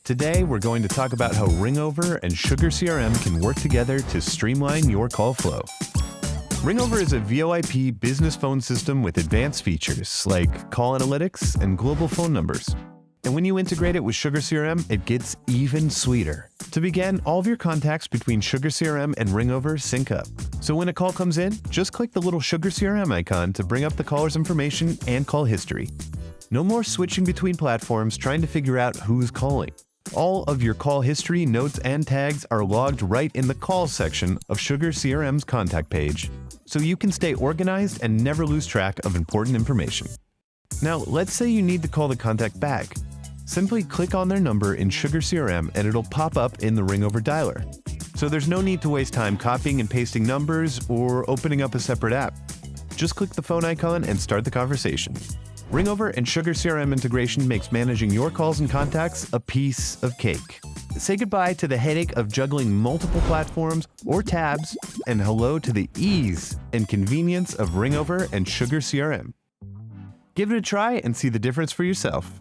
Today, we're going to talk about how Ringover and SugarCRM can work together to streamline your call flow. Ringover is a VoIP business phone system with advanced features like call analytics and global phone numbers. And when you integrate it with SugarCRM, it gets even sweeter. To begin, all of your contacts between SugarCRM and Ringover sync up. So when a call comes in, just click the little SugarCRM icon to bring up the caller's information and call history. No more switching between platforms trying to figure out who's calling. All of your call history, notes, and tags are logged right in the Calls section of SugarCRM's contact page, so you can stay organized and never lose track of important information. Now, let's say you need to call the contact back. Simply click on their number in SugarCRM and it'll pop up in the Ringover dialer. So there's no need to waste time copying and pasting numbers or opening up a separate app. Just click the phone icon and start the conversation. Ringover and SugarCRM integration makes managing your calls and contacts a piece of cake. Say goodbye to the headache of juggling multiple platforms or tabs, and hello to the ease and convenience of Ringover and SugarCRM. Give it a try and see the difference for yourself.